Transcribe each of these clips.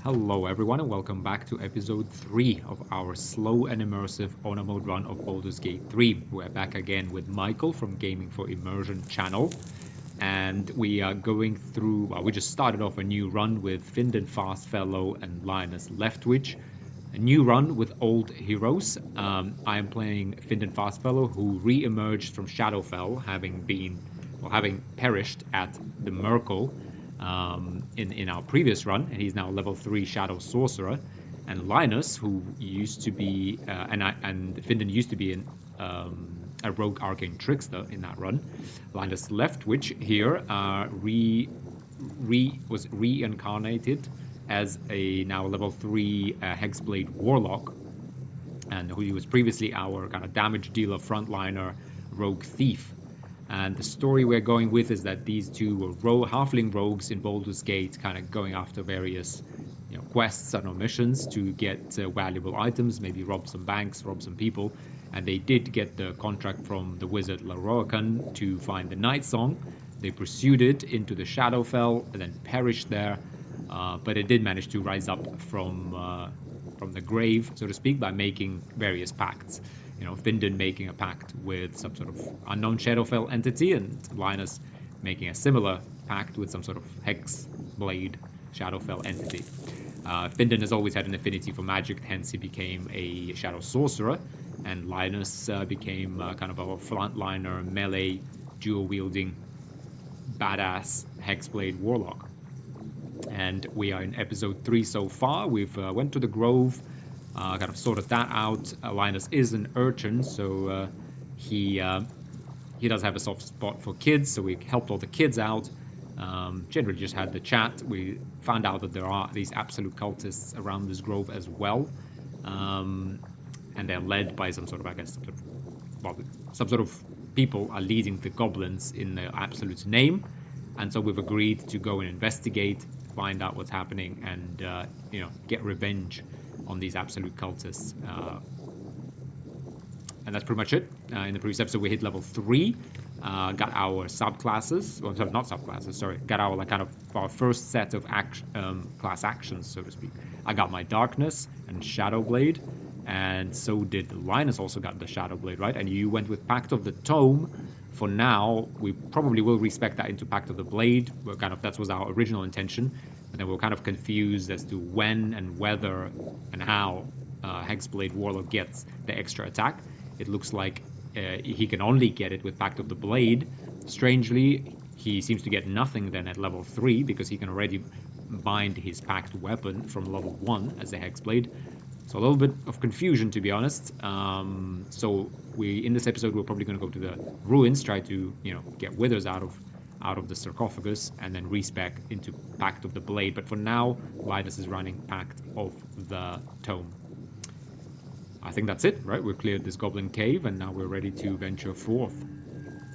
Hello everyone and welcome back to episode 3 of our slow and immersive honor mode run of Baldur's Gate 3. We're back again with Michael from Gaming for Immersion channel, and we are going through, we just started off a new run with Findon Fastfellow and Linus Leftwich. A new run with old heroes. I am playing Findon Fastfellow, who re-emerged from Shadowfell, having perished at the Merkle in our previous run, and he's now level 3 Shadow Sorcerer. And Linus, who used to be, and Findon used to be a rogue arcane trickster in that run. Linus Leftwich here was reincarnated as a now level 3 Hexblade Warlock, and who was previously our kind of damage dealer, frontliner, rogue thief. And the story we're going with is that these two were halfling rogues in Baldur's Gate, kind of going after various quests and missions to get valuable items, maybe rob some banks, rob some people. And they did get the contract from the wizard Laroakan to find the Night Song. They pursued it into the Shadowfell and then perished there. But it did manage to rise up from the grave, so to speak, by making various pacts. Findon making a pact with some sort of unknown Shadowfell entity, and Linus making a similar pact with some sort of Hexblade Shadowfell entity. Findon has always had an affinity for magic, hence he became a Shadow Sorcerer, and Linus became kind of a frontliner, melee, dual-wielding, badass Hexblade Warlock. And we are in episode 3 so far. We've went to the Grove, kind of sorted that out. Linus is an urchin, so he does have a soft spot for kids, so we helped all the kids out. Generally just had the chat. We found out that there are these absolute cultists around this grove as well, and they're led by some sort of, I guess, some sort of people are leading the goblins in the absolute's name, and so we've agreed to go and investigate, find out what's happening, and get revenge on these absolute cultists. And that's pretty much it. In the previous episode, we hit level 3, got our subclasses, well, not subclasses, sorry, got our kind of our first set of class actions, so to speak. I got my Darkness and Shadowblade, and so did Linus. Also got the Shadowblade, right? And you went with Pact of the Tome. For now, we probably will respec that into Pact of the Blade. That was our original intention. And then we're kind of confused as to when and whether and how Hexblade Warlock gets the extra attack. It looks like he can only get it with Pact of the Blade. Strangely, he seems to get nothing then at level 3, because he can already bind his Pact weapon from level 1 as a Hexblade. So a little bit of confusion, to be honest. So in this episode, we're probably going to go to the ruins, try to get withers out of the sarcophagus, and then respec into Pact of the Blade. But for now, Linus is running Pact of the Tome. I think that's it, right? We've cleared this goblin cave, and now we're ready to venture forth.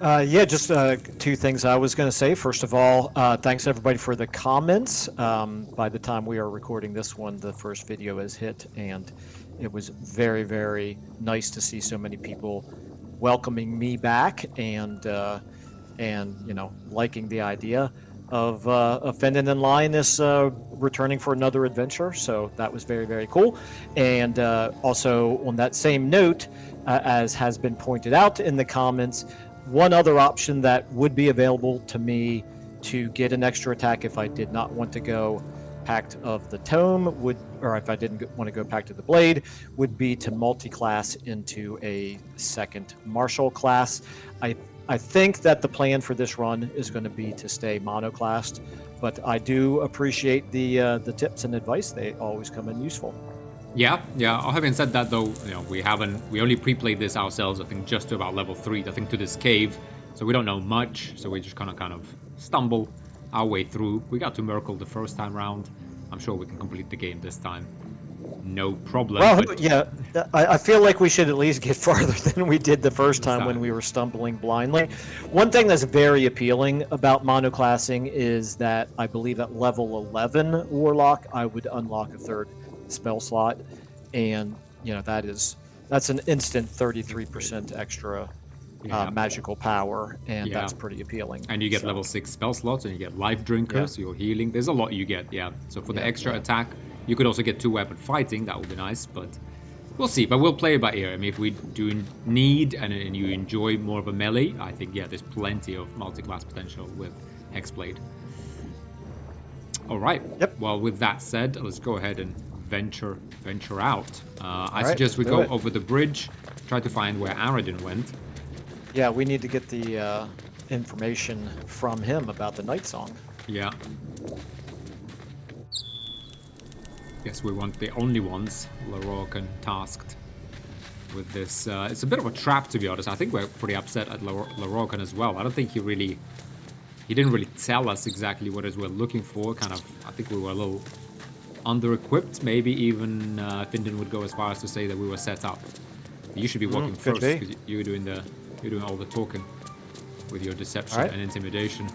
Just two things I was going to say. First of all, thanks everybody for the comments. By the time we are recording this one, the first video is hit, and it was very, very nice to see so many people welcoming me back and liking the idea of Findon and Linus returning for another adventure. So that was very, very cool. And also on that same note, as has been pointed out in the comments, one other option that would be available to me to get an extra attack if I did not want to go Pact of the Tome or if I didn't want to go Pact of the Blade, would be to multi-class into a second martial class. I think that the plan for this run is going to be to stay monoclassed, but I do appreciate the tips and advice. They always come in useful. Yeah. Having said that, though, we only pre-played this ourselves, I think, just to about level 3, I think, to this cave. So we don't know much, so we just kind of stumble our way through. We got to Merkle the first time round. I'm sure we can complete the game this time. No problem. Well, yeah, I feel like we should at least get farther than we did the first time when we were stumbling blindly. One thing that's very appealing about monoclassing is that I believe at level 11 Warlock, I would unlock a third spell slot, and that's an instant 33% extra magical power, and that's pretty appealing. And you get level 6 spell slots, and you get life drinker, so you're healing. There's a lot you get, So for the extra attack, You could also get 2-weapon fighting, that would be nice, but we'll see. But we'll play it by ear. I mean, if we do need and you enjoy more of a melee, I think, yeah, there's plenty of multi-class potential with Hexblade. All right. Yep. Well, with that said, let's go ahead and venture out. I right, suggest we do go it. over the bridge, try to find where Aradin went. Yeah, we need to get the information from him about the night song. Yeah. Guess we weren't the only ones Larorcan tasked with this. It's a bit of a trap, to be honest. I think we're pretty upset at Larorcan as well. I don't think he didn't really tell us exactly what it is we're looking for. Kind of, I think we were a little under-equipped. Maybe even Findan would go as far as to say that we were set up. You should be walking could first, be. because you're doing all the talking with your deception Right. and intimidation.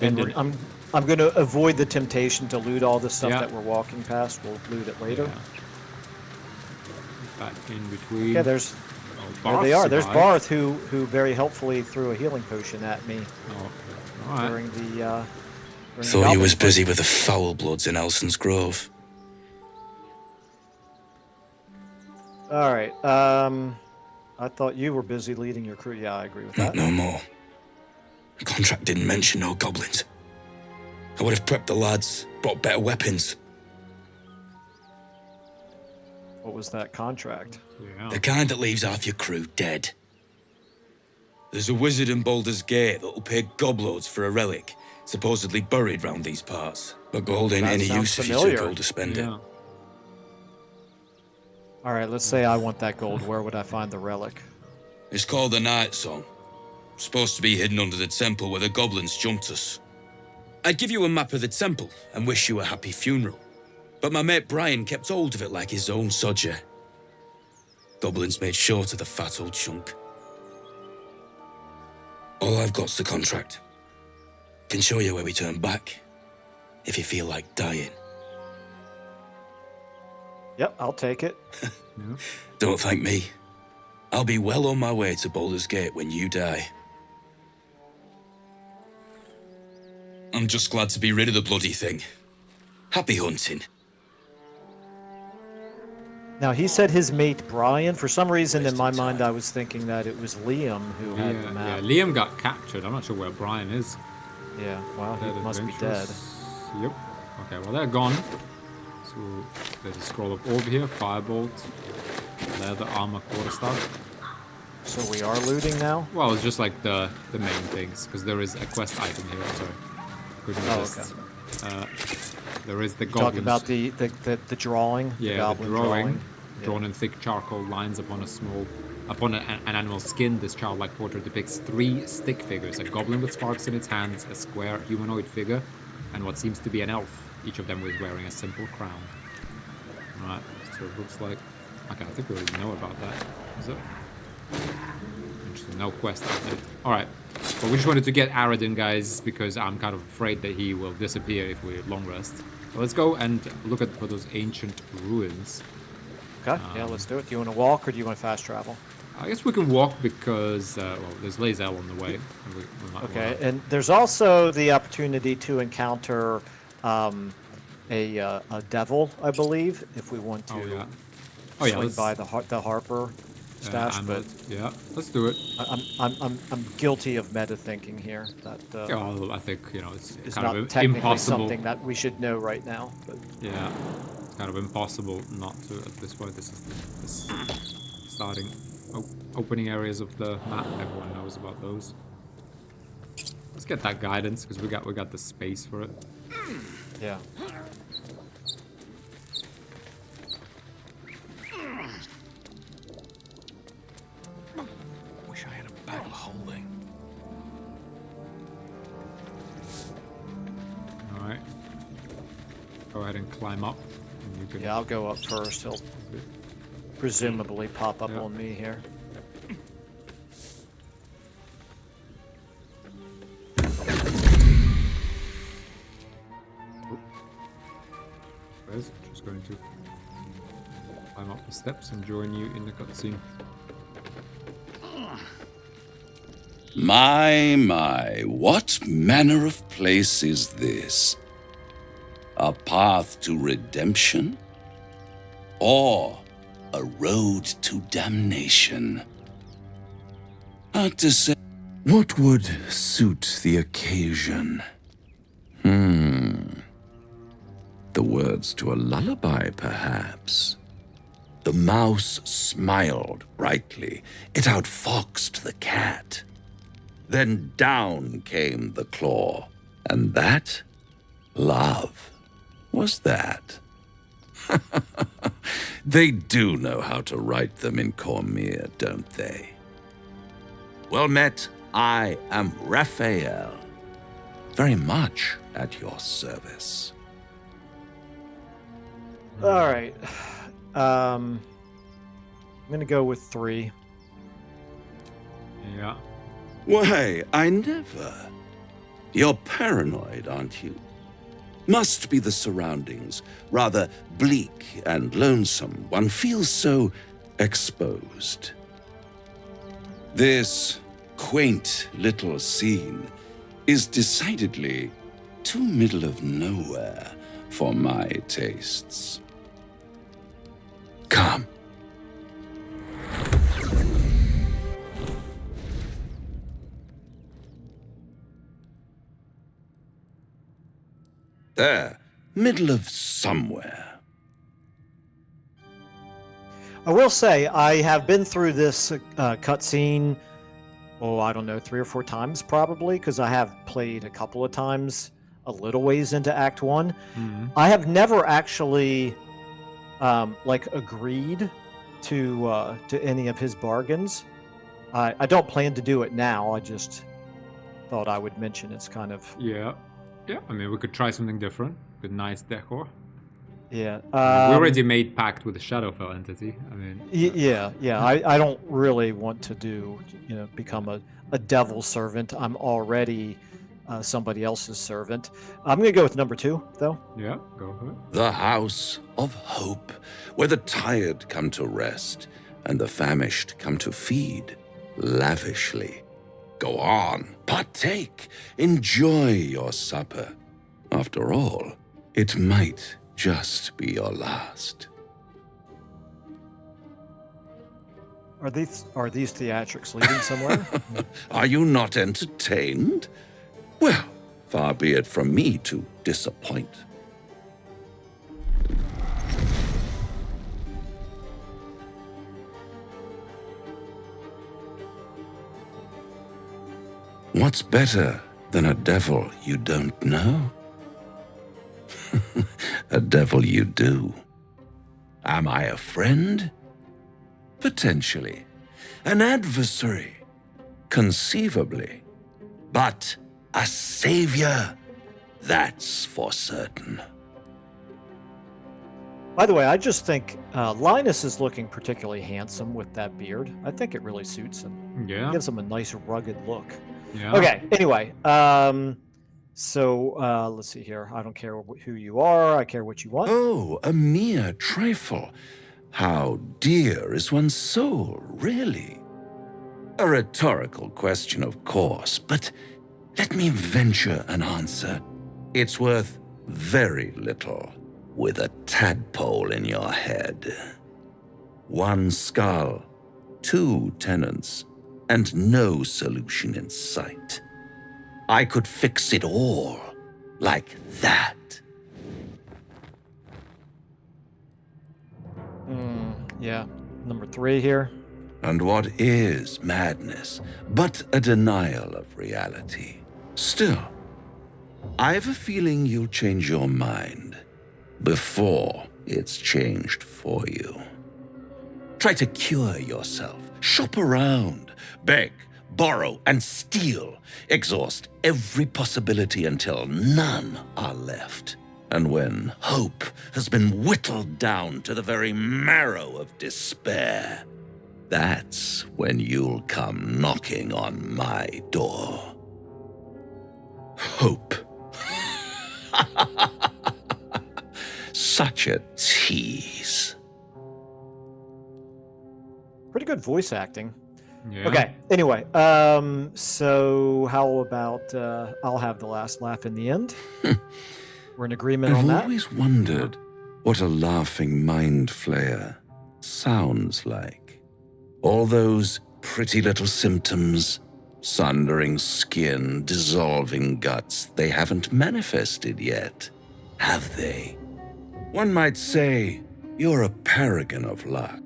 And Findan, I'm going to avoid the temptation to loot all the stuff Yeah. that we're walking past. We'll loot it later. yeah. Back in between. Yeah, there's Oh, there they are. There's survived. Barth, who very helpfully threw a healing potion at me Oh, all right. during the. During the Thought you goblin was fight. busy with the foul bloods in Elson's Grove. All right. I thought you were busy leading your crew. Yeah, I agree with Not that. no more. The contract didn't mention no goblins. I would have prepped the lads, brought better weapons. What was that contract? Yeah. The kind that leaves half your crew dead. There's a wizard in Baldur's Gate that'll pay gobloads for a relic, supposedly buried round these parts. But gold ain't That any sounds use if you're familiar. too old to spend it. Yeah. All right. Let's say I want that gold. Where would I find the relic? It's called the Night Song. Supposed to be hidden under the temple where the goblins jumped us. I'd give you a map of the temple and wish you a happy funeral. But my mate Brian kept hold of it like his own sodger. Goblins made short of the fat old chunk. All I've got's the contract. Can show you where we turn back, if you feel like dying. Yep, I'll take it. Don't thank me. I'll be well on my way to Baldur's Gate when you die. I'm just glad to be rid of the bloody thing. Happy hunting. Now he said his mate Brian. For some reason, in my mind, I was thinking that it was Liam who had the Yeah, map. Liam got captured. I'm not sure where Brian is. Yeah, well, he Dead must be dead. adventurers. Yep. Okay, well, they're gone. So there's a scroll of orb here, firebolt, leather armor, quarterstaff. So we are looting now. Well, it's just like the main things, because there is a quest item here. Sorry, couldn't Oh, resist. There is the Talking goblins. about the drawing. the Yeah, the goblin drawing, Yeah. drawn in thick charcoal lines upon an animal's skin. This childlike portrait depicts 3 stick figures: a goblin with sparks in its hands, a square humanoid figure, and what seems to be an elf. Each of them was wearing a simple crown. Alright, so it looks like. Okay, I think we already know about that. Is it? Interesting. No quest update. Alright, but we just wanted to get Aradin, guys, because I'm kind of afraid that he will disappear if we long rest. So let's go and look at for those ancient ruins. Okay, yeah, let's do it. Do you want to walk or do you want to fast travel? I guess we can walk because well, there's Lae'zel on the way. And we might Okay, wanna- and there's also the opportunity to encounter a devil, I believe, if we want to Oh yeah. Oh yeah. swing Let's, by the Harper stash. But yeah, let's do it. I'm guilty of meta thinking here. That Yeah, well, I think it's is kind not of technically impossible. something that we should know right now. But Yeah, it's kind of impossible not to at this point. This is this starting opening areas of the map. Everyone knows about those. Let's get that guidance because we got the space for it. yeah. Wish I had a bag of holding. All right. Go ahead and climb up. And you can. Yeah, I'll go up first. He'll presumably pop up Yeah. on me here. Where's just going to climb up the steps and join you in the cutscene. My, what manner of place is this? A path to redemption? Or a road to damnation? Hard to say. What would suit the occasion? The words to a lullaby, perhaps. The mouse smiled brightly. It outfoxed the cat. Then down came the claw. And that? Love. Was that? They do know how to write them in Cormier, don't they? Well met, I am Raphael. Very much at your service. All right. I'm going to go with 3. Yeah. Why, I never. You're paranoid, aren't you? Must be the surroundings, rather bleak and lonesome. One feels so exposed. This quaint little scene is decidedly too middle of nowhere for my tastes. Come. There, middle of somewhere. I will say I have been through this cutscene, I don't know, 3 or 4 times probably, because I have played a couple of times a little ways into Act 1. I have never actually agreed to any of his bargains. I don't plan to do it now. I just thought I would mention it's kind of... Yeah. Yeah, I mean, we could try something different with nice decor. Yeah. We already made pact with the Shadowfell entity. I mean... Yeah. I don't really want to become a devil servant. I'm already somebody else's servant. I'm going to go with number 2, though. Yeah, go for it. The House of Hope, where the tired come to rest and the famished come to feed lavishly. Go on, partake, enjoy your supper. After all, it might just be your last. Are these theatrics leading somewhere? Are you not entertained? Well, far be it from me to disappoint. What's better than a devil you don't know? A devil you do. Am I a friend? Potentially. An adversary? Conceivably. But a savior? That's for certain. By the way, I just think Linus is looking particularly handsome with that beard. I think it really suits him. Yeah. It gives him a nice rugged look. Yeah. Okay, anyway, so let's see here. I don't care who you are. I care what you want. Oh, a mere trifle. How dear is one's soul, really? A rhetorical question, of course, but let me venture an answer. It's worth very little with a tadpole in your head. 1 skull, 2 tenants, and no solution in sight. I could fix it all like that. Yeah, number 3 here. And what is madness but a denial of reality? Still, I have a feeling you'll change your mind before it's changed for you. Try to cure yourself. Shop around. Beg, borrow, and steal. Exhaust every possibility until none are left. And when hope has been whittled down to the very marrow of despair, that's when you'll come knocking on my door. Hope. Such a tease. Pretty good voice acting. Yeah. Okay, anyway, so how about I'll have the last laugh in the end? We're in agreement I've on that. always wondered what a laughing mind flayer sounds like. All those pretty little symptoms, sundering skin, dissolving guts, they haven't manifested yet, have they? One might say you're a paragon of luck.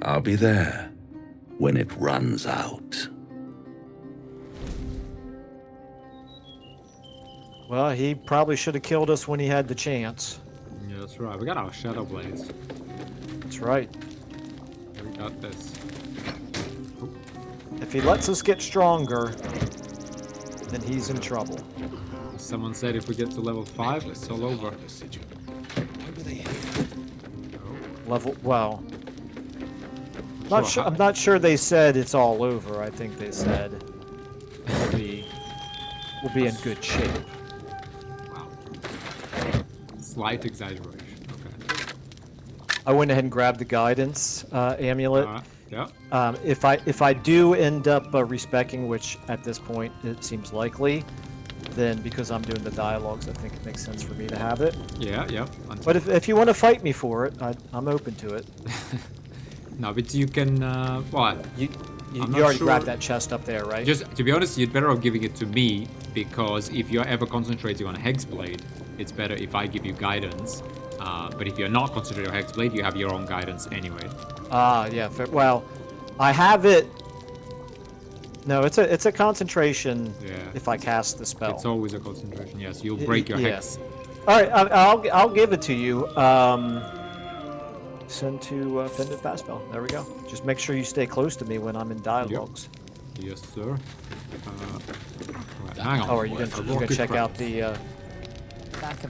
I'll be there when it runs out. Well, he probably should have killed us when he had the chance. Yeah, that's right. We got our shadow blades. That's right. We got this. If he lets us get stronger, then he's in trouble. Someone said if we get to level 5, it's all over. Well, I'm not sure they said it's all over. I think they said we'll be in good shape. Wow. Slight exaggeration. Okay. I went ahead and grabbed the guidance amulet. Yeah. If I do end up respecing, which at this point it seems likely, then because I'm doing the dialogues, I think it makes sense for me to have it. Yeah. But if you want to fight me for it, I'm open to it. No, but you can. What? You I'm already not grabbed sure. that chest up there, right? Just to be honest, you'd better off giving it to me, because if you're ever concentrating on Hexblade, it's better if I give you guidance. But if you're not concentrating on Hexblade, you have your own guidance anyway. Yeah. Well, I have it. No, it's a concentration. Yeah. If I cast the spell. It's always a concentration. Yes, you'll break your hex. All right, I'll give it to you. Send to Fended Fast Spell. There we go. Just make sure you stay close to me when I'm in dialogues. Yes, sir. Right, hang on. Oh, are you gonna check out the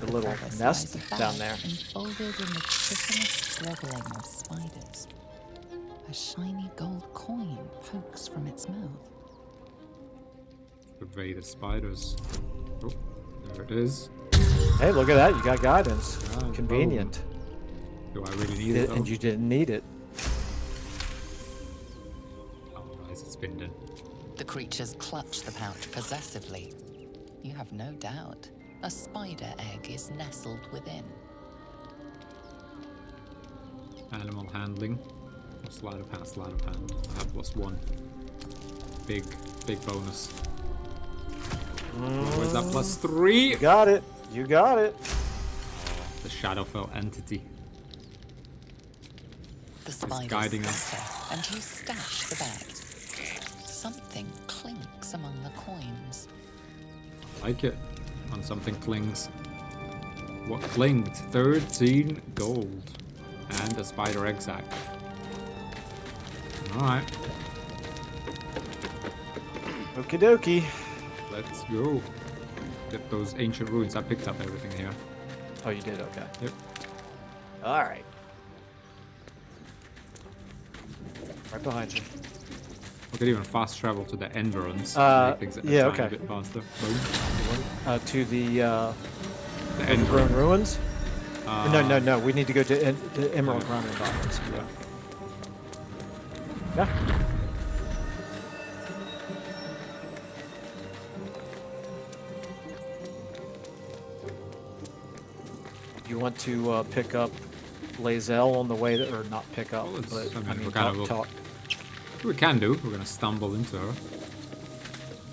little nest down there? Enfolded in the chitinous struggling of spiders. A shiny gold coin pokes from its mouth. Evade the spiders. Oh, there it is. Hey, look at that. You got guidance. Ah, Convenient. Do I really need it, though? And you didn't need it. Oh, nice, it's been done. The creatures clutch the pouch possessively. You have no doubt a spider egg is nestled within. Animal handling. Sleight of hand, sleight of hand. I have +1. Big bonus. Where's that +3? You got it. You got it. The Shadowfell entity. The spiders guiding us. scatter, and you stash the bag. Something clinks among the coins. Like it. When something clings. What clinged? 13 gold. And a spider egg sack. Alright. Okie dokie. Let's go. Get those ancient ruins. I picked up everything here. Oh, you did? Okay. Yep. All right. Right behind you. We could even fast travel to the Environs. Yeah, A tiny okay. bit faster. Boom. To the The Emerald Environs. Ruins? No. We need to go to Emerald Run Environs. Yeah. Yeah. You want to pick up Lae'zel on the way, or not pick up, Well, but I mean, we're talk, kind of- talk. We can do. We're gonna stumble into her.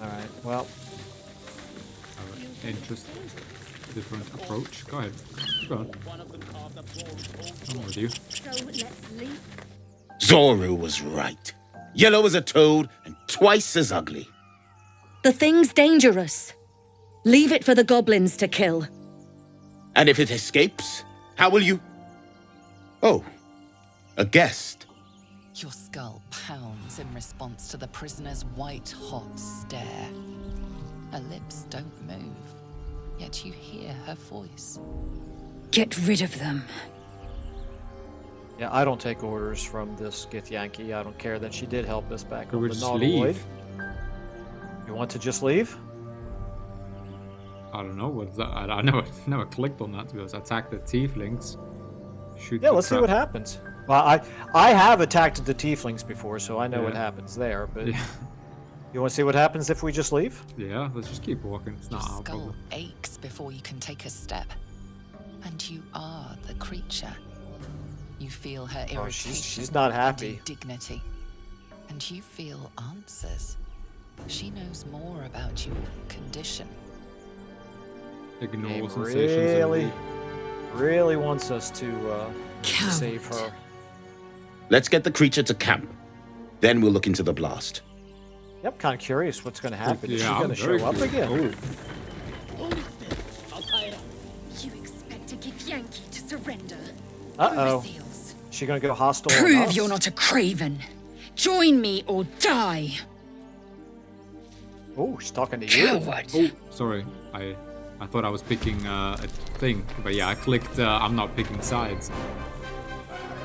All right. Well, Interesting. Different approach. Go ahead. Go on. I'm with you. So let's leave. Zoru was right. Yellow as a toad and twice as ugly. The thing's dangerous. Leave it for the goblins to kill. And if it escapes, how will you... Oh, a guest. Your skull pounds in response to the prisoner's white-hot stare. Her lips don't move, yet you hear her voice. Get rid of them. yeah, I don't take orders from this Githyanki. I don't care that she did help us back Could on we the just Nautiloid. leave? You want to just leave? I don't know. What's that? I never clicked on that, to be honest. Attack the tieflings. Shoot Yeah, the let's see what trap. happens. Well, I have attacked the tieflings before, so I know what Yeah. happens there. But Yeah. You want to see what happens if we just leave? Yeah, let's just keep walking. It's Your not our skull problem. aches before you can take a step. And you are the creature. You feel her irritation. Oh, she's not happy. And indignity. And you feel answers. She knows more about your condition. Ignore Game sensations. really wants us to save her. Let's get the creature to camp. Then we'll look into the blast. Yep, kind of curious what's going to happen. Is she Yeah, going I'm to very show up curious. again? You expect a Githyanki to surrender? Uh-oh. Seals. She going to go hostile on Prove us? you're not a craven. Join me or die. Oh, she's talking to you. Coward. Sorry, I thought I was picking a thing, but yeah, I clicked. I'm not picking sides.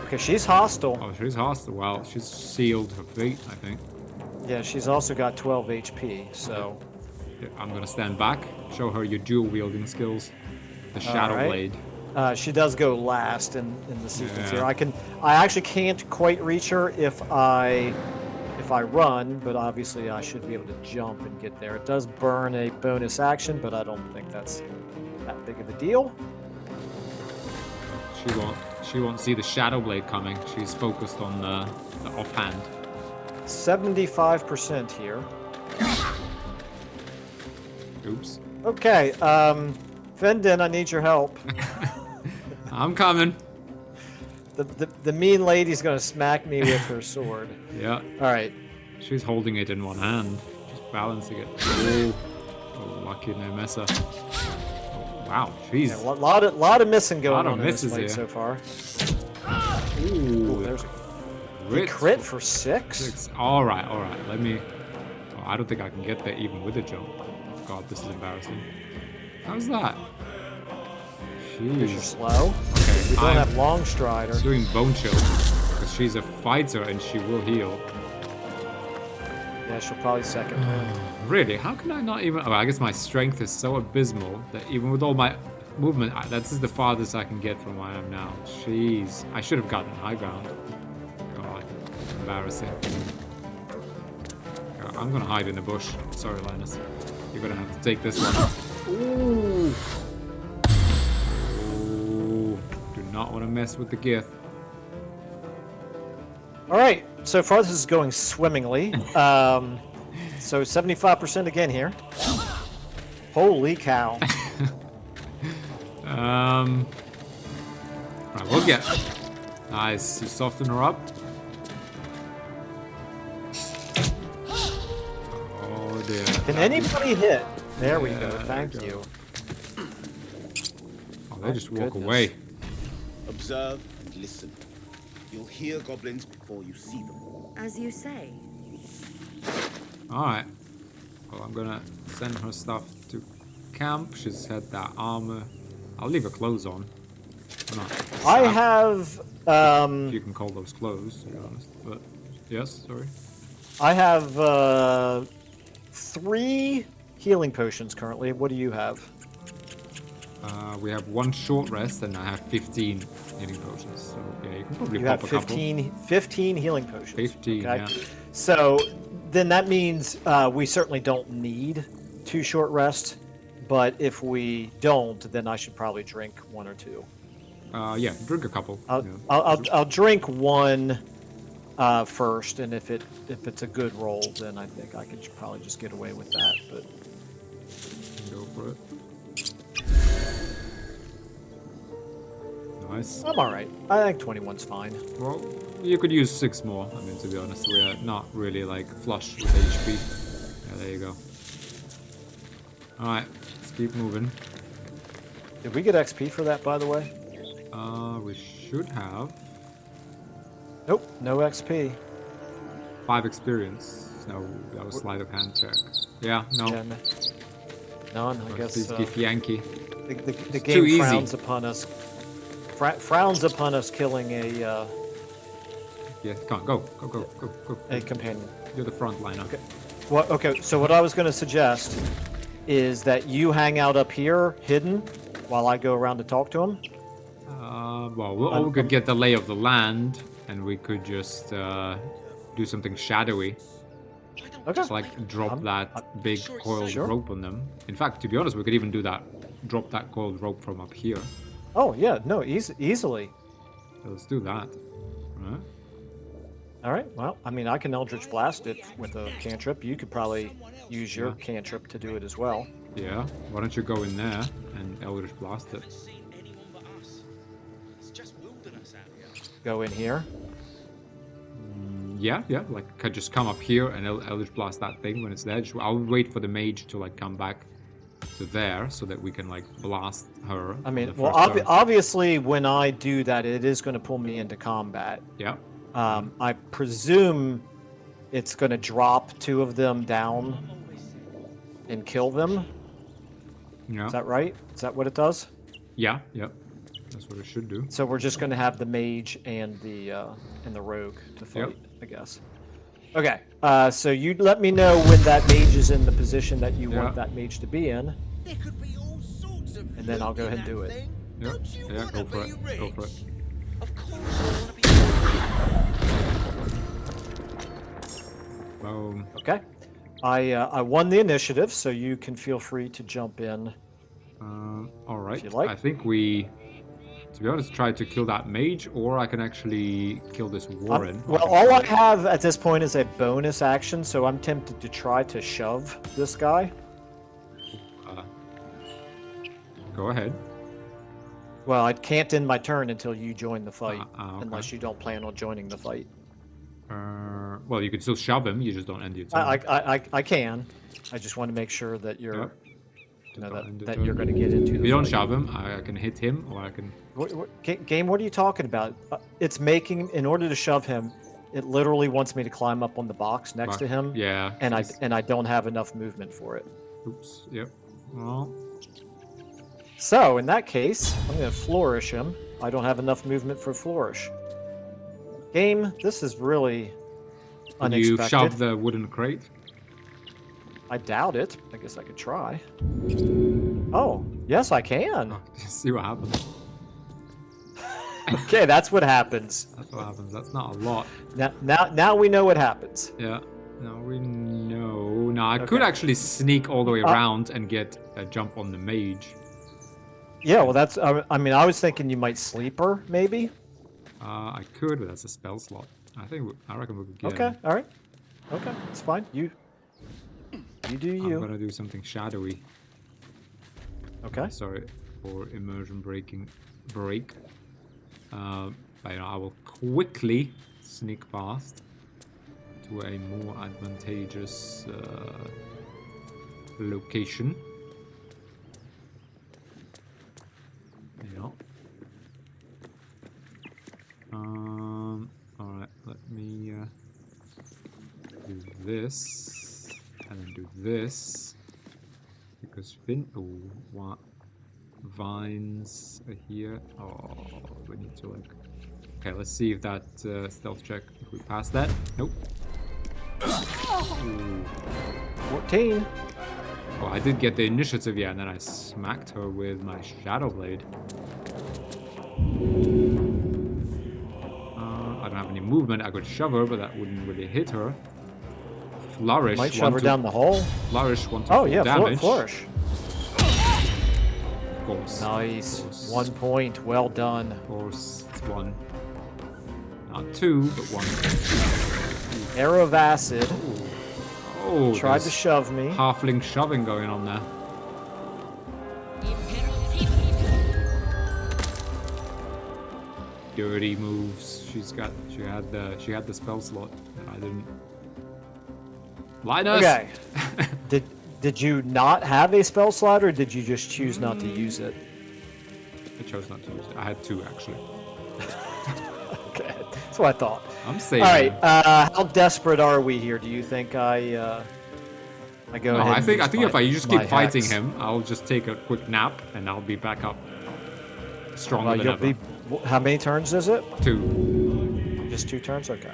Okay, she's hostile. Oh, she's hostile. Well, she's sealed her fate, I think. Yeah, she's also got 12 HP, so... Yeah, I'm gonna stand back, show her your dual wielding skills. The Shadow right. Blade. She does go last in the sequence Yeah. here. I actually can't quite reach her if I run, but obviously I should be able to jump and get there. It does burn a bonus action, but I don't think that's that big of a deal. She won't see the Shadow Blade coming. She's focused on the offhand. 75% here. Oops. Okay, Fendon, I need your help. I'm coming. The mean lady's gonna smack me with her sword. Yeah. All right. She's holding it in one hand, just balancing it. Oh, lucky no messer. Oh, wow, jeez. Yeah, lot of missing going Lot of on in this misses fight here. so far. Ooh, Ooh, there's crit. crit for 6. 6. All right. Let me. Oh, I don't think I can get there even with a jump. God, this is embarrassing. How's that? You're Jeez. slow. Okay, We don't I'm have long strider. doing bone chill because she's a fighter and she will heal. Yeah, she'll probably second round. Really? How can I not even? Oh, I guess my strength is so abysmal that even with all my movement, this is the farthest I can get from where I am now. Jeez, I should have gotten high ground. God, embarrassing. I'm gonna hide in the bush. Sorry, Linus. You're gonna have to take this one. Ooh. Ooh. Do not want to mess with the Gith. All right. So far, this is going swimmingly. So 75% again here. Holy cow. Right, we'll get. Nice. You soften her up. Oh dear. Can anybody hit? There we go. Yeah, Thank there we you. Oh, they just walk goodness. away. Observe and listen. You'll hear goblins before you see them. As you say. Alright. Well, I'm gonna send her stuff to camp. She's had that armor. I'll leave her clothes on. Or not. I have If you can call those clothes, to be honest. But, yes, sorry. I have 3 healing potions currently. What do you have? We have 1 short rest, and I have 15 healing potions. So, yeah, you can probably You pop have a couple. 15 healing potions. 15, okay? yeah. So then that means we certainly don't need 2 short rests, but if we don't, then I should probably drink 1 or 2. Yeah, drink a couple. I'll, yeah. I'll drink 1 first, and if it's a good roll, then I think I could probably just get away with that. But Go for it. Nice. I'm all right. I think 21's fine. Well, you could use 6 more. I mean, to be honest, we're not really like flush with HP. Yeah, there you go. Alright, let's keep moving. Did we get XP for that, by the way? We should have Nope, no XP. 5 experience. No, that was sleight of hand check. Yeah, no. Yeah, none. I guess Please give Yankee. the too game easy. frowns upon us. Frowns upon us killing Yeah, come on, go. a companion. You're the front liner. Okay. Well, okay. So what I was going to suggest is that you hang out up here, hidden, while I go around to talk to him. Well, or we could get the lay of the land, and we could just do something shadowy. Okay. Just like drop that big coiled Sure. rope on them. In fact, to be honest, we could even do that. Drop that coiled rope from up here. Oh yeah, no, easily. So let's do that. Right. All right. Well, I mean, I can Eldritch Blast it with a cantrip. You could probably use your Yeah. cantrip to do it as well. Yeah. Why don't you go in there and Eldritch Blast it? Go in here. Yeah, yeah. Like, could just come up here and Eldritch Blast that thing when it's there. I'll wait for the mage to like come back to there so that we can like blast her. I on mean, the well, first turn. obviously, when I do that, it is going to pull me into combat. Yeah. I presume it's going to drop 2 of them down and kill them. Yeah. Is that right? Is that what it does? Yeah. Yeah. That's what it should do. So we're just going to have the mage and the rogue to fight, I guess. Okay. So you let me know when that mage is in the position that you want that mage to be in, There could be all sorts of and then I'll go ahead and do it. thing. Yeah. Don't you Yeah. wanna Go for be it. Go for rich? it. Of course I wanna be Boom. Okay. I won the initiative, so you can feel free to jump in. All right. you like. I think we, to be honest, try to kill that mage, or I can actually kill this Warren. Well, all I have at this point is a bonus action, so I'm tempted to try to shove this guy. Go ahead. Well, I can't end my turn until you join the fight, okay. unless you don't plan on joining the fight. Well, you can still shove him. You just don't end your turn. I can. I just want to make sure that you're, Yep. you know, Don't end the that turn. you're going to get into. If the you don't fight. shove him, I can hit him, or I can. Game, what are you talking about? It's making, in order to shove him, it literally wants me to climb up on the box next to him. Yeah. And it's- I don't have enough movement for it. Oops. Yep. Well. So in that case, I'm going to flourish him. I don't have enough movement for flourish. Game, this is really Can you unexpected. shove the wooden crate? I doubt it. I guess I could try. Oh, yes, I can. See what happens. Okay, that's what happens. That's what happens. That's not a lot. Now we know what happens. Yeah. Now we know. Now I could Okay. actually sneak all the way around and get a jump on the mage. Yeah, well, that's. I mean, I was thinking you might sleeper, maybe. I could, but that's a spell slot. I reckon we could get Okay, him. all right. Okay, it's fine. You do I'm you. gonna do something shadowy. Okay. Sorry for immersion break. But, I will quickly sneak past to a more advantageous location. Yeah. Alright, let me do this and then do this because vines are here. Oh, we need to like. Okay, let's see if that stealth check. If we pass that, nope. Ooh. 14. Oh, I did get the initiative, yeah, and then I smacked her with my Shadow Blade. I don't have any movement. I could shove her, but that wouldn't really hit her. Flourish. Might shove her down the hole. Flourish. 1 to Oh 4 yeah, damage. flourish. Of course. Nice. Of course. 1 point. Well done. Of course, it's 1. Not 2, but 1. Arrow of acid. Oh, Tried to there's shove me. halfling shoving going on there. Dirty moves. She had the spell slot, and I didn't. Linus. Okay. Did you not have a spell slot, or did you just choose not to use it? I chose not to use it. I had 2 actually. Okay, that's what I thought. I'm saying. All right. How desperate are we here? Do you think I go No, ahead? I and think use if I just my keep fighting hex? him, I'll just take a quick nap and I'll be back up stronger Well, than you'll ever. be. How many turns is it? 2. Just 2 turns. Okay.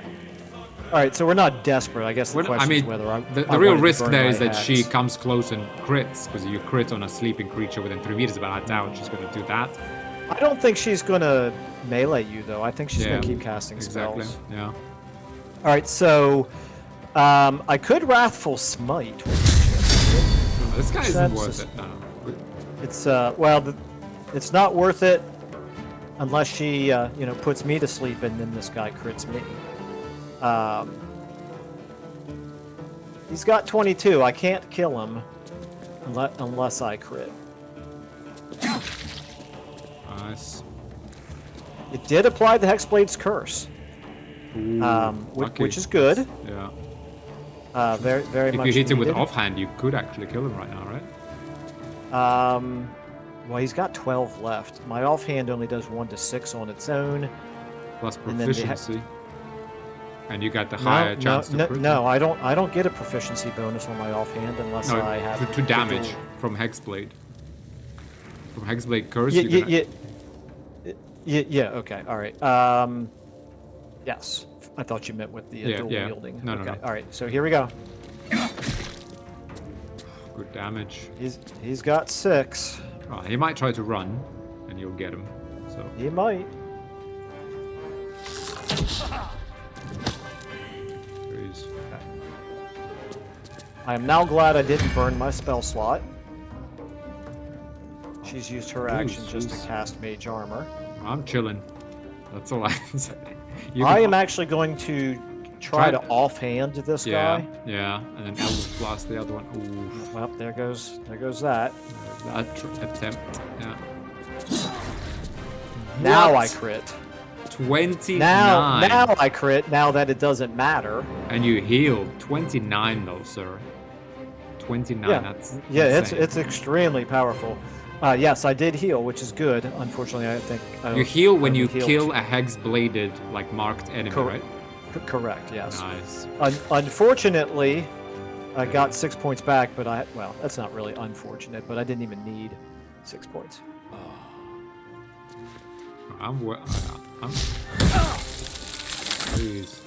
All right. So we're not desperate. I guess the question I mean, is whether I'm. the I real wanted to risk burn there my is that she hex. comes close and crits, because you crit on a sleeping creature within 3 meters, but I doubt she's going to do that. I don't think she's gonna melee you though. I think she's Yeah, gonna keep casting Exactly. spells. Yeah. All right. So I could Wrathful Smite. This guy isn't That's worth just- it. No. It's well, it's not worth it unless she puts me to sleep and then this guy crits me. He's got 22. I can't kill him unless I crit. Nice. It did apply the Hexblade's curse, Ooh, lucky. which is good. Yeah. Very, very If much you hit him with needed. offhand, you could actually kill him right now, right? Well, he's got 12 left. My offhand only does 1 to 6 on its own. Plus And then the proficiency. And you got the higher chance to crit. No, I don't get a proficiency bonus on my offhand unless No, I have to the damage dual- from Hexblade. From Hexblade curse. Yeah, you're gonna- yeah. Okay. All right. Yes. I thought you meant with the dual yeah. wielding. No, okay. no. All right. So here we go. Good damage. He's got 6. Oh, he might try to run, and you'll get him. So He might. he's I am now glad I didn't burn my spell slot. She's used her action just to jeez. cast Mage Armor. I'm chilling. That's all I can say. I am actually going to try to offhand this Yeah, guy. yeah, and then Eldritch Blast the other one. Ooh, Well, there goes that. that attempt. Yeah. Now What? I crit. 29. Now I crit. Now that it doesn't matter. And you heal 29 though, sir. 29. Yeah, That's yeah, insane. it's extremely powerful. Yes, I did heal, which is good. Unfortunately, I think You heal when only you healed kill a hex-bladed, like marked enemy, right? Correct. Yes. Nice. Unfortunately, I got 6 points back, but well, that's not really unfortunate. But I didn't even need 6 points. I'm. Jeez.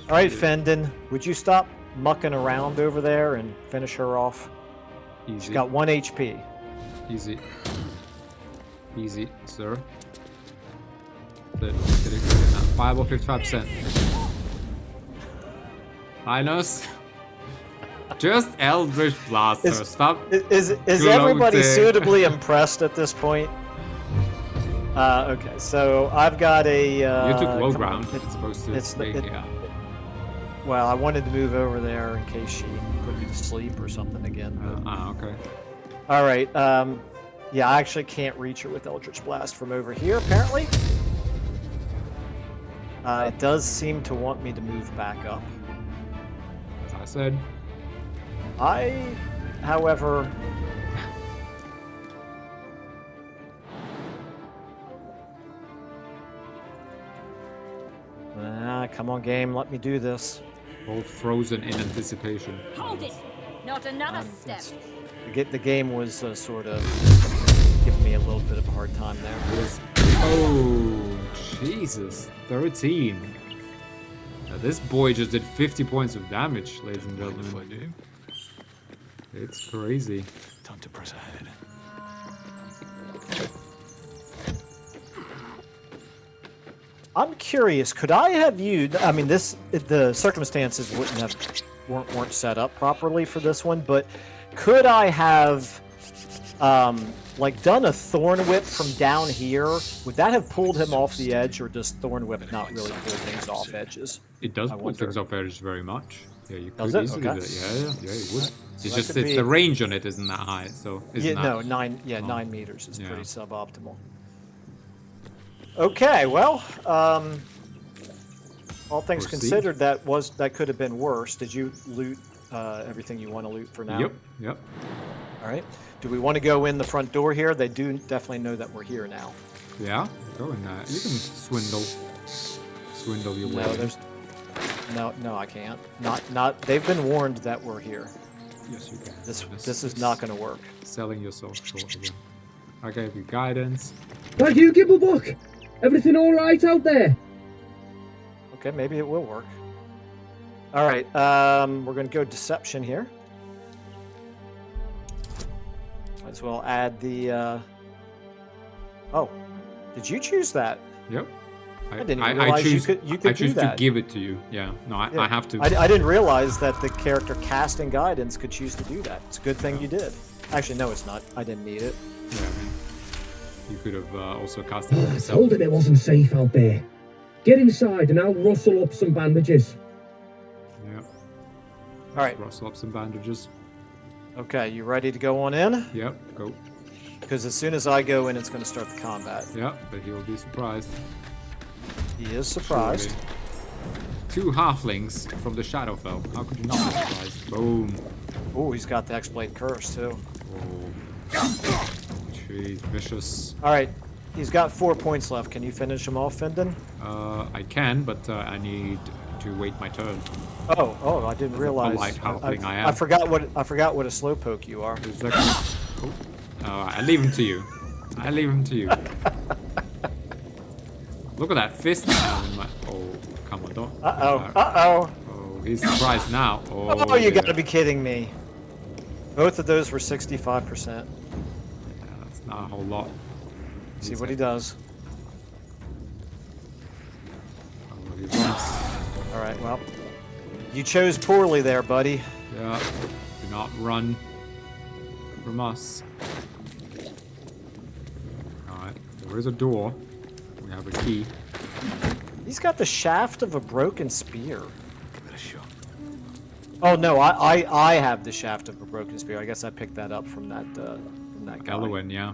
All right, Fendon, would you stop mucking around over there and finish her off? Easy. She's got 1 HP. Easy. Easy, sir. Did it 5 or 55%. Linus. Just Eldritch Blaster. Stop. Is everybody gloating. suitably impressed at this point? Okay, so I've got a. You took low come on, ground. It's supposed to make, yeah. Well, I wanted to move over there in case she put me to sleep or something again. But... Okay. All right. Yeah, I actually can't reach her with Eldritch Blast from over here, apparently. It does seem to want me to move back up. As I said. However... come on, game, let me do this. Both frozen in anticipation. Hold it! Not another step. The game was sort of giving me a little bit of a hard time there. Oh, Jesus. 13. Now, this boy just did 50 points of damage, ladies and gentlemen. If I do, It's crazy. time to press ahead. I'm curious, could I have used? I mean, the circumstances weren't set up properly for this one, but could I have like done a Thorn Whip from down here? Would that have pulled him off the edge, or does Thorn Whip not really pull things off edges? It does I pull wonder. things off edge very much. Yeah, you Does could it? easily Okay. do that. Yeah, it would. It's that just could it's be- the range on it isn't that high, so isn't Yeah, that no, 9 long. meters is Yeah. pretty suboptimal. Okay, well, all things Proceed. considered, that could have been worse. Did you loot everything you want to loot for now? Yep. All right. Do we want to go in the front door here? They do definitely know that we're here now. Yeah, go in there. You can swindle your way. No, there's no, I can't. Not. They've been warned that we're here. Yes, you can. This is not going to work. Selling yourself short again. I gave you guidance. Thank you, Gibblebuck. Everything all right out there? Okay, maybe it will work. All right. We're going to go deception here. Might as well add the. Oh, did you choose that? Yep. I didn't realize you could I do choose to that. give it to you. Yeah. No, Yeah. I have to. I didn't realize that the character casting guidance could choose to do that. It's a good thing you did. Actually, no, it's not. I didn't need it. Yeah, I mean, you could have also cast it Oh, I yourself. told him it wasn't safe out there. Get inside and I'll rustle up some bandages. Yeah. All right. Rustle up some bandages. Okay, you ready to go on in? Yep. Go. Because as soon as I go in, it's going to start the combat. Yeah, but he will be surprised. He is surprised. Surely. 2 halflings from the Shadowfell. How could you not be surprised? Boom. Oh, he's got the Hexblade curse too. Oh. Jeez, vicious. All right, he's got 4 points left. Can you finish him off, Findon? I can, but I need to wait my turn. Oh, I didn't realize. light halfling I am. I forgot what a slowpoke you are. There's actually... I leave him to you. I leave him to you. Look at that fist now in my... Oh, come on, don't... Uh-oh. Oh, he's surprised now. Oh, you gotta be kidding me. Both of those were 65%. Yeah, that's not a whole lot. See what he does. Oh, he runs. All right, well, you chose poorly there, buddy. Yeah, do not run from us. Alright, there is a door. We have a key. He's got the shaft of a broken spear. Give it a shot. Oh no, I have the shaft of a broken spear. I guess I picked that up from that guy. Elowen, yeah.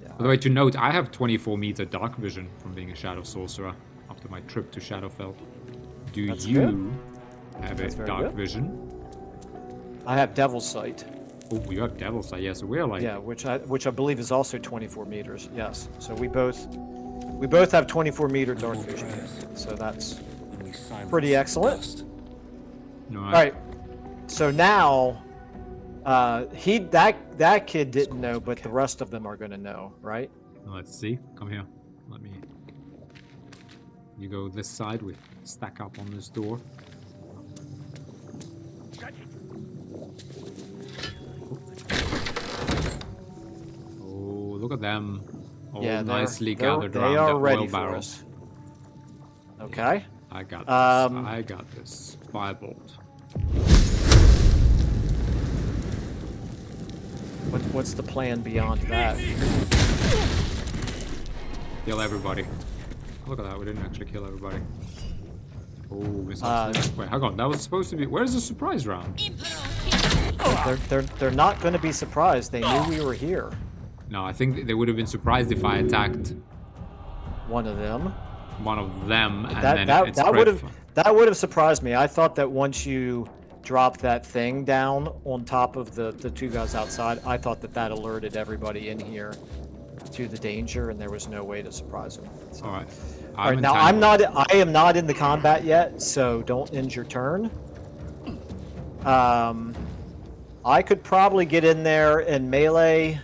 Yeah. By the way, to note, I have 24-meter dark vision from being a Shadow Sorcerer after my trip to Shadowfell. Do That's you good. have That's a very dark good. vision? I have Devil's Sight. Oh, you have Devil's Sight, yeah, so we're like... Yeah, which I believe is also 24 meters. Yes. So we both have 24-meter dark vision. So that's pretty excellent. No, All right. So now, that kid didn't know, but the rest of them are going to know, right? Let's see. Come here. Let me... You go this side. We stack up on this door. Oh, look at them. All Yeah, nicely gathered they around are the ready oil for barrel. us. Okay. I got this. Um, I got this. Firebolt. What's the plan beyond that? Kill everybody. Look at that. We didn't actually kill everybody. Oh, miss Wait, hang on. That was supposed to be... Where's the surprise round? They're not going to be surprised. They knew we were here. No, I think they would have been surprised if I attacked One of them. one of them and then it That would have surprised me. I thought that once you dropped that thing down on top of the 2 guys outside, I thought that alerted everybody in here to the danger, and there was no way to surprise them. So. All right. All right, now I am not in the combat yet, so don't end your turn. I could probably get in there and melee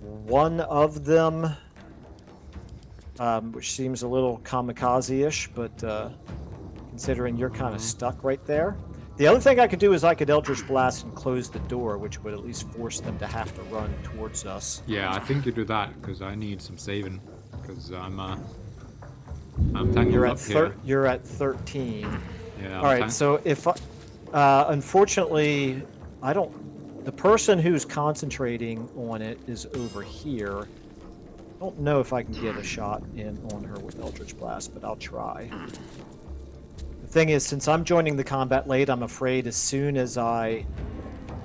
one of them, which seems a little kamikaze-ish, but considering you're kind of stuck right there. The other thing I could do is I could Eldritch Blast and close the door, which would at least force them to have to run towards us. Yeah, I think you do that because I need some saving because I'm tangled up here. You're at 13. Yeah. All right, so if unfortunately I don't, the person who's concentrating on it is over here. I don't know if I can get a shot in on her with Eldritch Blast, but I'll try. The thing is, since I'm joining the combat late, I'm afraid as soon as I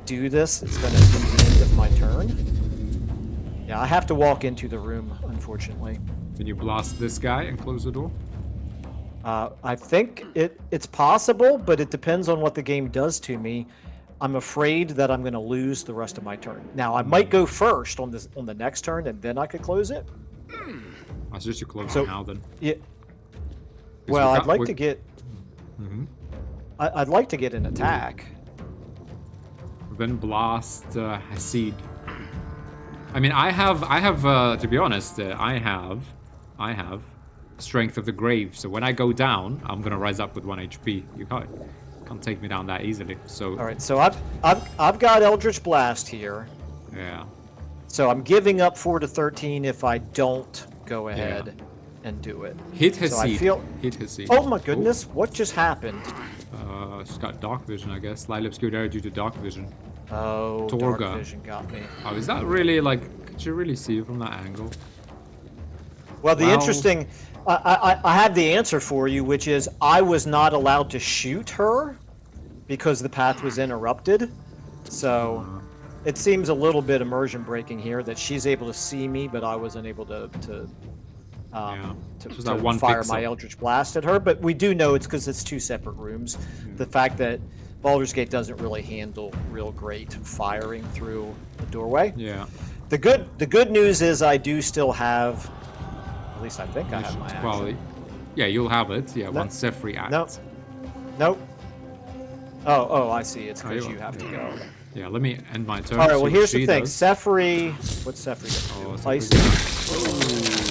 do this, it's going to be the end of my turn. Yeah, I have to walk into the room, unfortunately. Can you blast this guy and close the door? I think it's possible, but it depends on what the game does to me. I'm afraid that I'm going to lose the rest of my turn. Now, I might go first on the next turn, and then I could close it. I suggest you close So- it now then. Yeah. Well, I'd like to get. Mm-hmm. I'd like to get an attack. Then blast Hasid. I mean, I have. To be honest, I have Strength of the Grave. So when I go down, I'm gonna rise up with 1 HP. You can't take me down that easily. So. All right. So I've got Eldritch Blast here. Yeah. So I'm giving up 4 to 13 if I don't go ahead. and do it. Hit his So I seed. feel- Hit his seed. Oh my goodness, what just happened? She's got dark vision, I guess. Slightly obscured area due to dark vision. Oh, Torga. dark vision got me. Oh, is that really like? Could you really see from that angle? Well, the Well- interesting, I have the answer for you, which is I was not allowed to shoot her because the path was interrupted. So it seems a little bit immersion breaking here that she's able to see me, but I wasn't able to Just that one fire pixel. my Eldritch Blast at her. But we do know it's because it's two separate rooms. The fact that Baldur's Gate doesn't really handle real great firing through the doorway. Yeah. The good news is I do still have. At least I think I have my action. Well, yeah, you'll have it. Yeah, once Sefri acts. Nope. Oh, I see. It's because you you have to go. Yeah, let me end my turn. All right. see Well, what here's she the thing. does. Sefri. What's Sefri Oh, gonna do?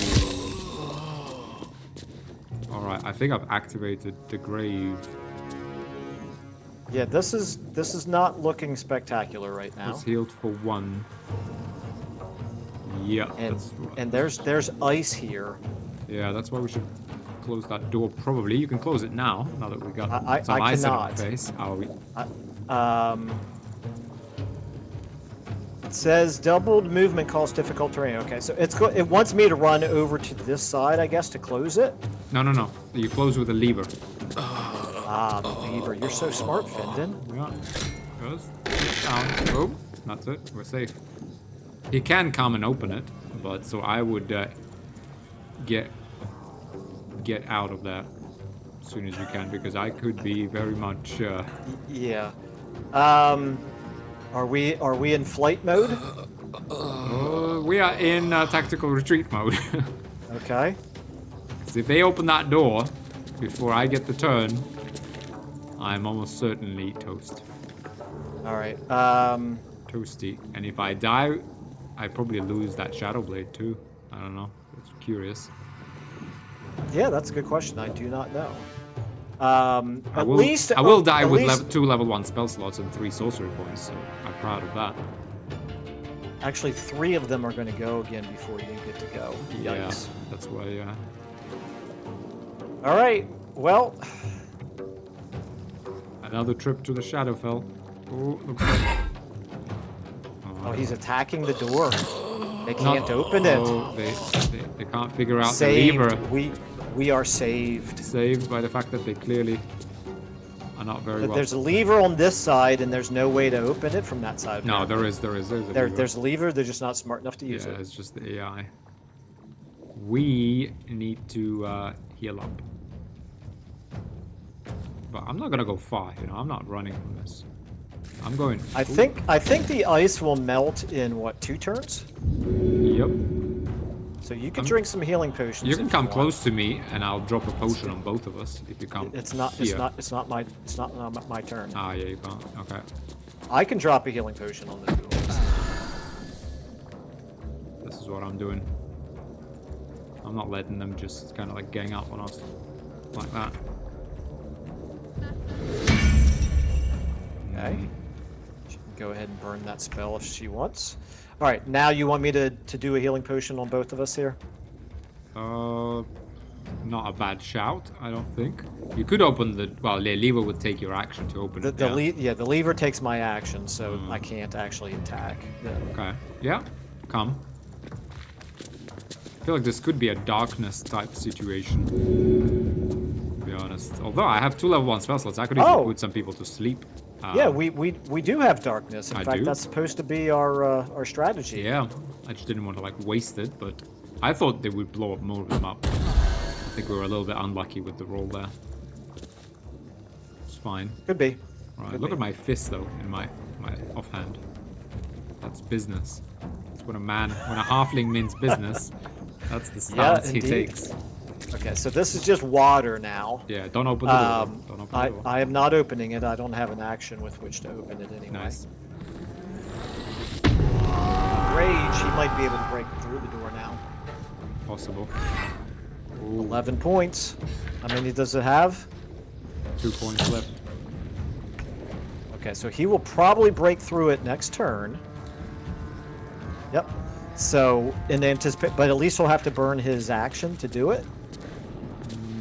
All right, I think I've activated the grave. Yeah, this is not looking spectacular right now. It's healed for 1. Yeah, And that's right. and there's ice here. Yeah, that's why we should close that door. Probably you can close it now. Now that we got I some ice in our cannot. face. Oh, we... It says doubled movement costs difficult terrain. Okay, so it wants me to run over to this side, I guess, to close it. No. You close with a lever. Ah, the lever. You're so smart, Fendon. Yeah. Goes down. Boom. That's it. We're safe. He can come and open it, but so I would get out of there as soon as you can, because I could be very much. Yeah. Are we in flight mode? We are in tactical retreat mode. Okay. 'Cause if they open that door before I get the turn, I'm almost certainly toast. All right. Toasty. And if I die, I probably lose that Shadow Blade too. I don't know. It's curious. Yeah, that's a good question. I do not know. I will die with 2 level 1 spell slots and 3 sorcery points, so I'm proud of that. Actually, 3 of them are going to go again before you get to go. Yeah, Yikes. that's why. All right. Well, Another trip to the Shadowfell. Oh, looks like. oh, he's attacking the door. They Not- can't open it. Oh, they can't figure out Saved. the lever. We are saved. Saved by the fact that they clearly are not very well. There's a lever on this side, and there's no way to open it from that side. No, apparently. there is. There's a lever. There's a lever. They're just not smart enough to use Yeah, it. it's just the AI. We need to heal up. But I'm not gonna go far, you know. I'm not running from this. I'm going. I think the ice will melt in what, 2 turns? Yep. So you can drink some healing potions. You can if come want. close to me, and I'll drop a potion on both of us if you come. It's not here. my turn. Ah, yeah, you can't. Okay. I can drop a healing potion on the duelist. This is what I'm doing. I'm not letting them just kind of like gang up on us like that. Okay. She can go ahead and burn that spell if she wants. All right, now you want me to do a healing potion on both of us here? Not a bad shout, I don't think. You could open the lever would take your action to open it. The lever takes my action, so I can't actually attack. Okay. Yeah. Come. I feel like this could be a darkness type situation. To be honest. Although I have 2 level 1 spell slots, I could even put some people to sleep. Yeah, we do have darkness. In I fact, do? that's supposed to be our strategy. Yeah. I just didn't want to like waste it, but I thought they would blow up more of them up. I think we were a little bit unlucky with the roll there. It's fine. Could be. Right, Could look be. at my fist though in my offhand. That's business. That's when a halfling means business. That's the stance he indeed. takes. Okay, so this is just water now. Yeah, don't open the door. Don't open the door. I am not opening it. I don't have an action with which to open it anyway. Nice. Rage, he might be able to break through the door now. Possible. 11 points. How many does it have? 2 points left. Okay, so he will probably break through it next turn. Yep. So in anticipate, but at least he'll have to burn his action to do it.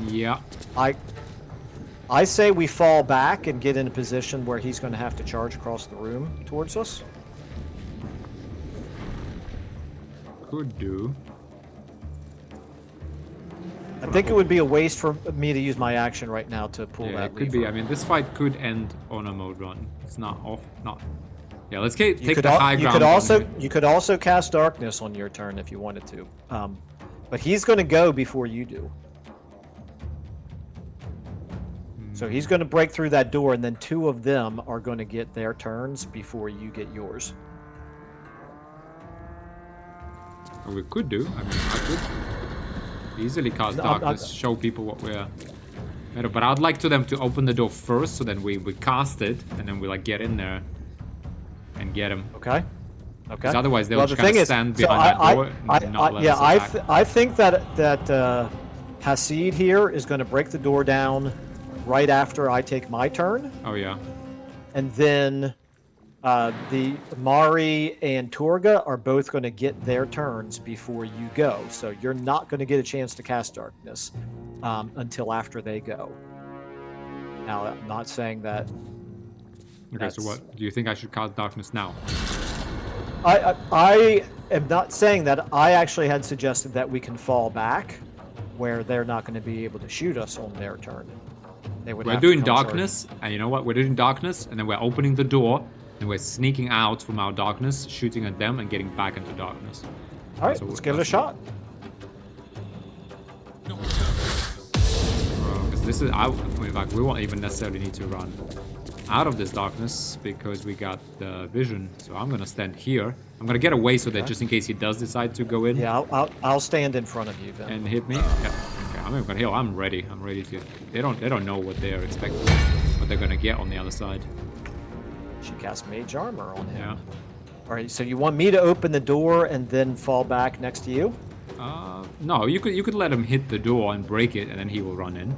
Yeah. I say we fall back and get in a position where he's going to have to charge across the room towards us. Could do. I think it would be a waste for me to use my action right now to pull Yeah, that it could lever. be. I mean, this fight could end on a mode run. It's not off. Not. Yeah, let's take You could the high ground. you could also cast darkness on your turn if you wanted to, but he's going to go before you do. So he's going to break through that door, and then two of them are going to get their turns before you get yours. Or we could do. I mean, I could easily cast darkness, show people what we're made of. But I'd like them to open the door first, so then we cast it, and then we like get in there and get him. Okay. Okay. Because otherwise they'll Well, just the kind thing of is, stand so behind that door and not let us attack. I think that Hasid here is going to break the door down right after I take my turn, Oh yeah. and then the Mari and Torga are both going to get their turns before you go. So you're not going to get a chance to cast darkness until after they go. Now, I'm not saying that. Okay, so what do you think I should cast darkness now? I am not saying that. I actually had suggested that we can fall back, where they're not going to be able to shoot us on their turn. They would We're have to doing come darkness, and you know what? We're doing darkness, and then we're opening the door, and we're sneaking out from our darkness, shooting at them, and getting back into darkness. All right, So let's give it a that's shot. Because this is out. In fact, we won't even necessarily need to run out of this darkness because we got the vision. So I'm gonna stand here. I'm gonna get away so that just in case he does decide to go in. Yeah, I'll stand in front of you then. And hit me. Yeah. Okay, I'm gonna heal. I'm ready. I'm ready to. They don't know what they're expecting, what they're gonna get on the other side. She cast mage armor on him. Yeah. All right, so you want me to open the door and then fall back next to you? No, you could let him hit the door and break it, and then he will run in.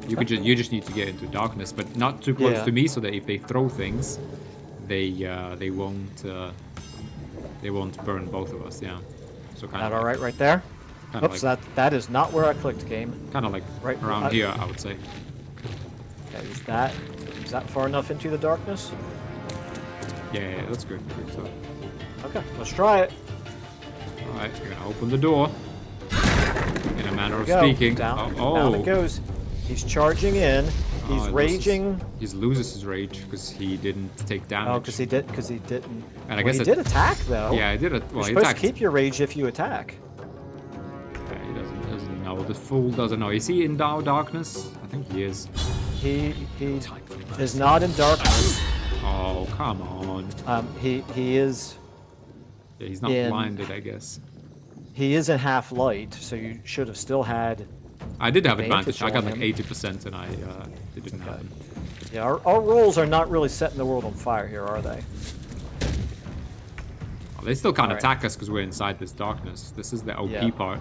You just need to get into darkness, but not too close to me, so that if they throw things, they won't burn both of us. Yeah. So kind That of. all right there? Kinda Oops, like, that is not where I clicked, game. kind of like right around here, I would say. Okay, is that far enough into the darkness? Yeah, that's good. Good stuff. Okay, let's try it. All right, you're gonna open the door. In a manner of Go. speaking. Down, Oh. down it goes. He's charging in. He's Oh, raging. He loses his rage because he didn't take damage. Oh, because he didn't. And I guess he it- did attack though. Yeah, I did it. You're Well, he supposed attacked. to keep your rage if you attack. Okay, he doesn't know. The fool doesn't know. Is he in darkness? I think he is. He is not in darkness. Oh, come on. He is. Yeah, he's not in- blinded, I guess. He is in half light, so you should have still had. I did have advantage. I got on like him. 80%, and it didn't happen. Yeah, our rolls are not really setting the world on fire here, are they? Well, they still can't Alright. attack us because we're inside this darkness. This is the OP Yeah. part.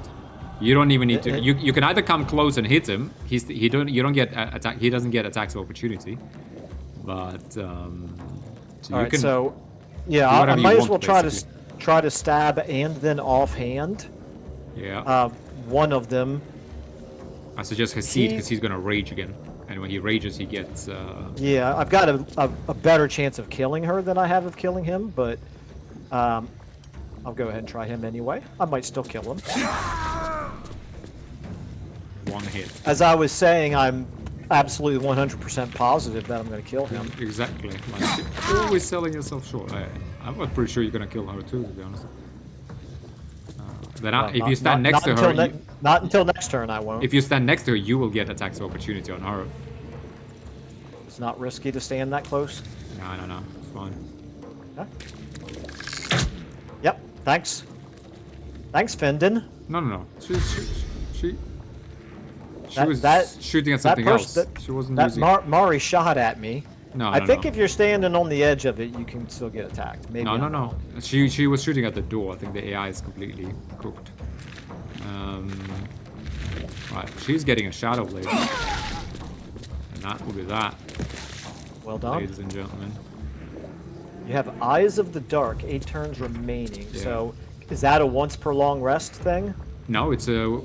You don't even need to. It- You can either come close and hit him. You don't get attack. He doesn't get attacks of opportunity. But so All right, can so do yeah, I whatever you might as want, well basically. try to stab and then offhand yeah. one of them. I suggest Hasid because he's gonna rage again, and when he rages, he gets. Yeah, I've got a better chance of killing her than I have of killing him, but I'll go ahead and try him anyway. I might still kill him. One hit. As I was saying, I'm absolutely 100% positive that I'm going to kill him. Exactly. Like, you're always selling yourself short. I'm pretty sure you're gonna kill her too, to be honest. Then if you stand next to her, not until next turn, I won't. if you stand next to her, you will get attacks of opportunity on her. It's not risky to stand that close. No, it's fine. Okay. Yep. Thanks. Thanks, Fendon. No. She That- was that- shooting at That something else. person, She wasn't that using. Mari shot at me. No, I think no. if you're standing on the edge of it, you can still get attacked. Maybe. I'm No. wrong. She was shooting at the door. I think the AI is completely cooked. Right, she's getting a shadow blade, and that will be that, Well done. ladies and gentlemen. You have Eyes of the Dark, 8 turns remaining. Yeah. So Is that a once per long rest thing? No, it's a.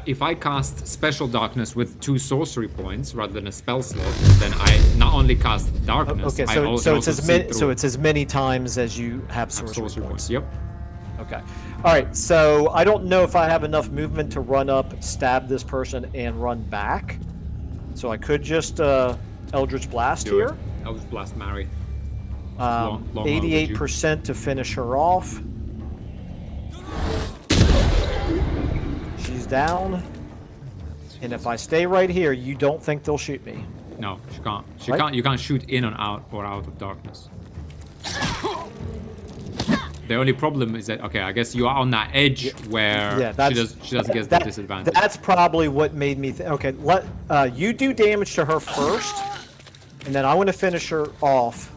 If I cast Special Darkness with 2 sorcery points rather than a spell slot, then I not only cast Darkness, Okay, I so, also it's as see many, through so it's as many times as you have have sorcery points. Yep. Okay. All right. So I don't know if I have enough movement to run up, stab this person, and run back. So I could just Eldritch Blast Do here. it. Eldritch Blast Mary. Long 88% to finish her off. She's down. And if I stay right here, you don't think they'll shoot me? No, she can't. She Right? can't. You can't shoot in and out or out of darkness. The only problem is that I guess you are on that edge where she doesn't get the disadvantage. That's probably what made me think. Okay, let you do damage to her first, and then I want to finish her off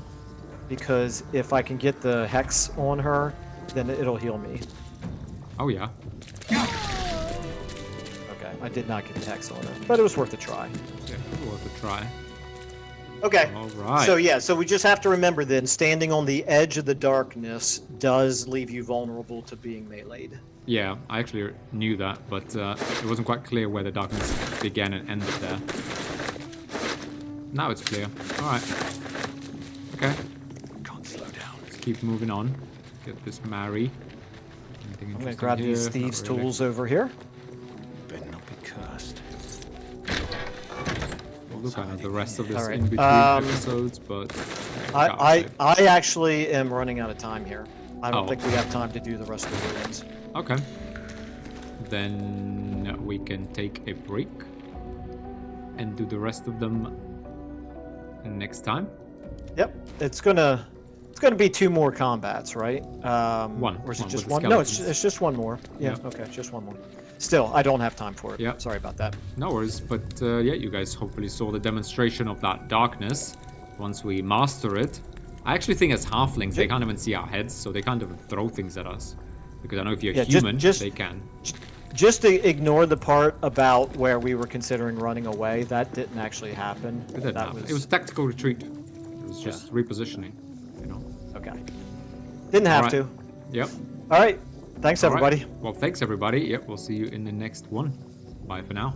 because if I can get the hex on her, then it'll heal me. Oh yeah. Okay, I did not get the hex on her, but it was worth a try. Yeah, worth a try. Okay. All right. So yeah, so we just have to remember then, standing on the edge of the darkness does leave you vulnerable to being meleeed. Yeah, I actually knew that, but it wasn't quite clear where the darkness began and ended there. Now it's clear. All right. Okay. Can't slow down. Let's keep moving on. Get this Mary. I'm gonna grab these thieves' tools over here. Better not be cursed. We'll look at the rest of this All right, in between episodes, but I actually am running out of time here. I don't think we have time to do the rest of the ruins. Okay. Then we can take a break and do the rest of them next time. Yep, it's gonna be 2 more combats, right? One. Or is it One just with one? No, it's skeletons. just one more. Yeah. Yep. Okay, it's just one more. Still, I don't have time for it. Yep. Sorry about that. No worries, but yeah, you guys hopefully saw the demonstration of that darkness. Once we master it, I actually think as halflings they can't even see our heads, so they can't even throw things at us. Because I know if you're human, they can. Just to ignore the part about where we were considering running away, that didn't actually happen. It didn't happen. It was a tactical retreat. It was just repositioning, you know. Okay. Didn't have to. Yep. All right. Thanks, All right. everybody. Well, thanks everybody. Yep, we'll see you in the next one. Bye for now.